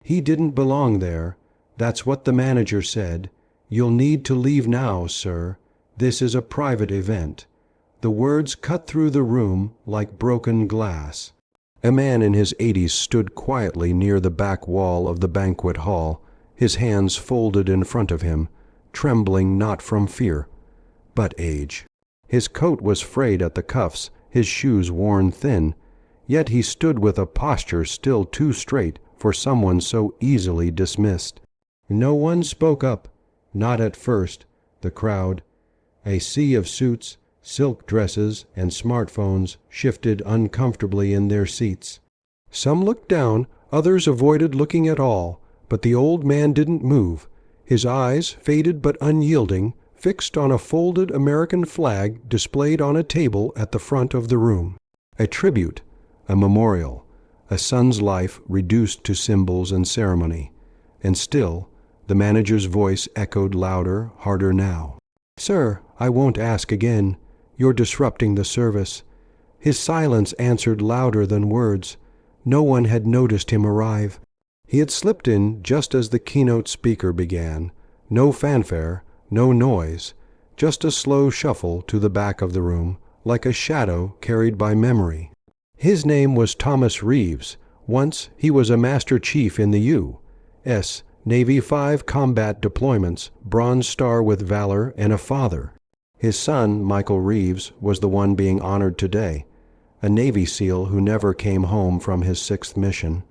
He didn't belong there. That's what the manager said. You'll need to leave now, sir. This is a private event. The words cut through the room like broken glass. A man in his 80s stood quietly near the back wall of the banquet hall, his hands folded in front of him, trembling not from fear, but age. His coat was frayed at the cuffs, his shoes worn thin, yet he stood with a posture still too straight for someone so easily dismissed. No one spoke up, not at first. The crowd, a sea of suits, silk dresses, and smartphones, shifted uncomfortably in their seats. Some looked down, others avoided looking at all, but the old man didn't move, his eyes, faded but unyielding, fixed on a folded American flag displayed on a table at the front of the room. A tribute, a memorial, a son's life reduced to symbols and ceremony. And still, the manager's voice echoed louder, harder now. "Sir, I won't ask again. You're disrupting the service." His silence answered louder than words. No one had noticed him arrive. He had slipped in just as the keynote speaker began. No fanfare, no noise, just a slow shuffle to the back of the room, like a shadow carried by memory. His name was Thomas Reeves. Once he was a Master Chief in the U.S. Navy, 5 combat deployments, Bronze Star with Valor, and a father. His son, Michael Reeves, was the one being honored today, a Navy SEAL who never came home from his 6th mission.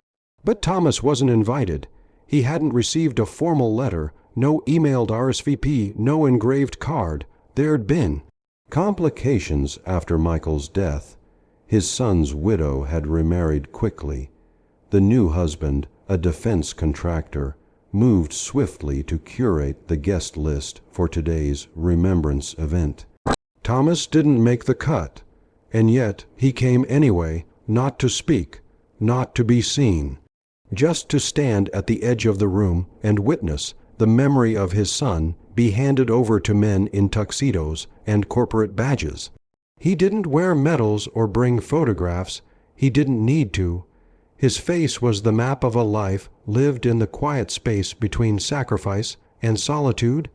But Thomas wasn't invited. He hadn't received a formal letter, no emailed RSVP, no engraved card. There'd been complications after Michael's death. His son's widow had remarried quickly. The new husband, a defense contractor, moved swiftly to curate the guest list for today's remembrance event. Thomas didn't make the cut, and yet he came anyway, not to speak, not to be seen, just to stand at the edge of the room and witness the memory of his son be handed over to men in tuxedos and corporate badges. He didn't wear medals or bring photographs. He didn't need to. His face was the map of a life lived in the quiet space between sacrifice and solitude.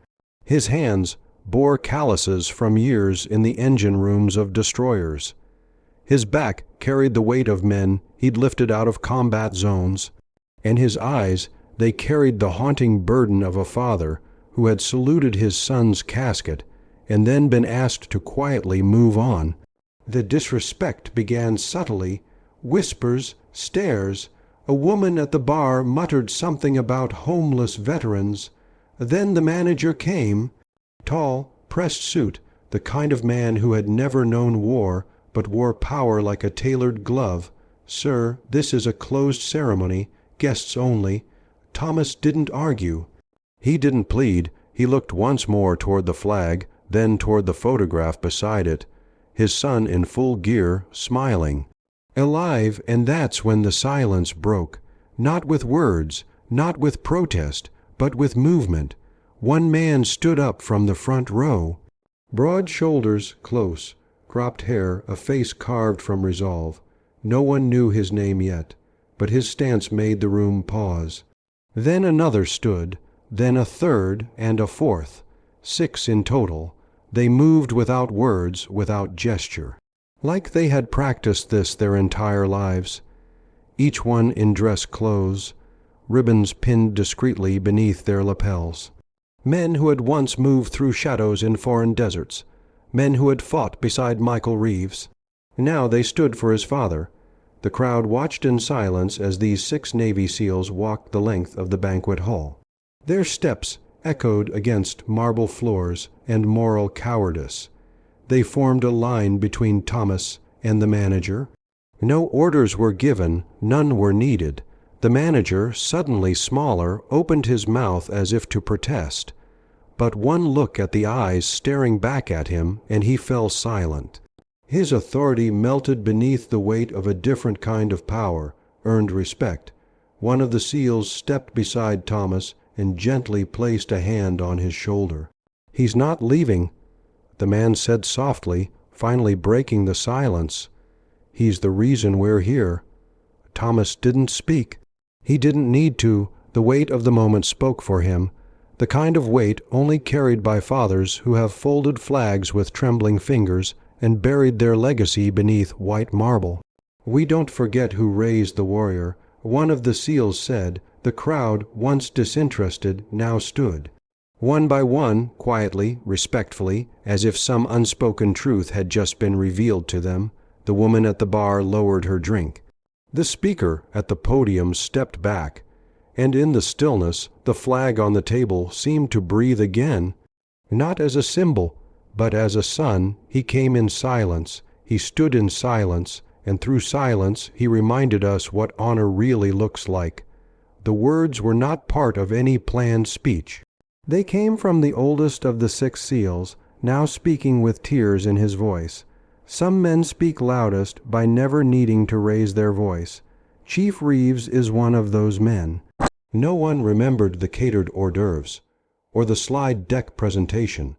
His hands bore calluses from years in the engine rooms of destroyers. His back carried the weight of men he'd lifted out of combat zones, and his eyes, they carried the haunting burden of a father who had saluted his son's casket and then been asked to quietly move on. The disrespect began subtly, whispers, stares. A woman at the bar muttered something about homeless veterans. Then the manager came, tall, pressed suit, the kind of man who had never known war but wore power like a tailored glove. "Sir, this is a closed ceremony, guests only." Thomas didn't argue. He didn't plead. He looked once more toward the flag, then toward the photograph beside it, his son in full gear, smiling, alive. And that's when the silence broke, not with words, not with protest, but with movement. One man stood up from the front row. Broad shoulders, close, cropped hair, a face carved from resolve. No one knew his name yet, but his stance made the room pause. Then another stood, then a third and a fourth, 6 in total. They moved without words, without gesture, like they had practiced this their entire lives. Each one in dress clothes, ribbons pinned discreetly beneath their lapels. Men who had once moved through shadows in foreign deserts, men who had fought beside Michael Reeves. Now they stood for his father. The crowd watched in silence as these 6 Navy SEALs walked the length of the banquet hall. Their steps echoed against marble floors and moral cowardice. They formed a line between Thomas and the manager. No orders were given, none were needed. The manager, suddenly smaller, opened his mouth as if to protest. But one look at the eyes staring back at him, and he fell silent. His authority melted beneath the weight of a different kind of power, earned respect. One of the SEALs stepped beside Thomas and gently placed a hand on his shoulder. "He's not leaving," the man said softly, finally breaking the silence. "He's the reason we're here." Thomas didn't speak. He didn't need to. The weight of the moment spoke for him, the kind of weight only carried by fathers who have folded flags with trembling fingers and buried their legacy beneath white marble. We don't forget who raised the warrior. One of the seals said, the crowd, once disinterested, now stood. One by one, quietly, respectfully, as if some unspoken truth had just been revealed to them, the woman at the bar lowered her drink. The speaker at the podium stepped back, and in the stillness, the flag on the table seemed to breathe again. Not as a symbol, but as a son, he came in silence, he stood in silence, and through silence he reminded us what honor really looks like. The words were not part of any planned speech. They came from the oldest of the 6 seals, now speaking with tears in his voice. Some men speak loudest by never needing to raise their voice. Chief Reeves is one of those men. No one remembered the catered hors d'oeuvres, or the slide deck presentation,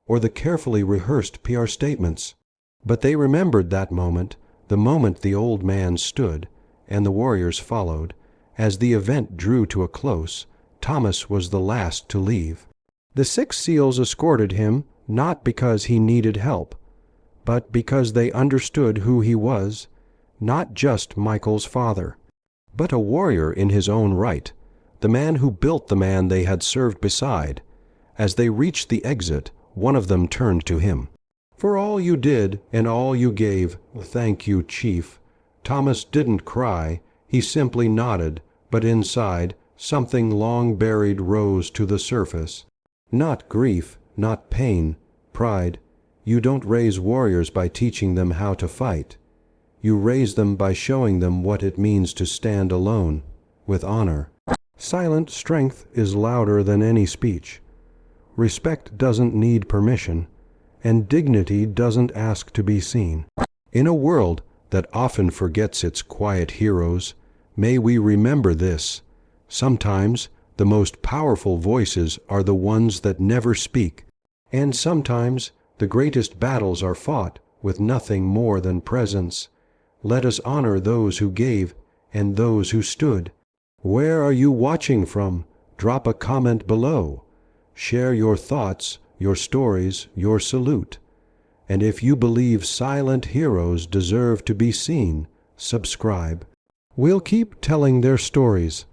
or the carefully rehearsed PR statements. But they remembered that moment, the moment the old man stood, and the warriors followed. As the event drew to a close, Thomas was the last to leave. The 6 seals escorted him, not because he needed help, but because they understood who he was, not just Michael's father, but a warrior in his own right, the man who built the man they had served beside. As they reached the exit, one of them turned to him. "For all you did and all you gave, thank you, Chief." Thomas didn't cry, he simply nodded, but inside, something long buried rose to the surface. Not grief, not pain, pride. You don't raise warriors by teaching them how to fight. You raise them by showing them what it means to stand alone, with honor. Silent strength is louder than any speech. Respect doesn't need permission, and dignity doesn't ask to be seen. In a world that often forgets its quiet heroes, may we remember this. Sometimes the most powerful voices are the ones that never speak, and sometimes the greatest battles are fought with nothing more than presence. Let us honor those who gave and those who stood. Where are you watching from? Drop a comment below. Share your thoughts, your stories, your salute. And if you believe silent heroes deserve to be seen, subscribe. We'll keep telling their stories.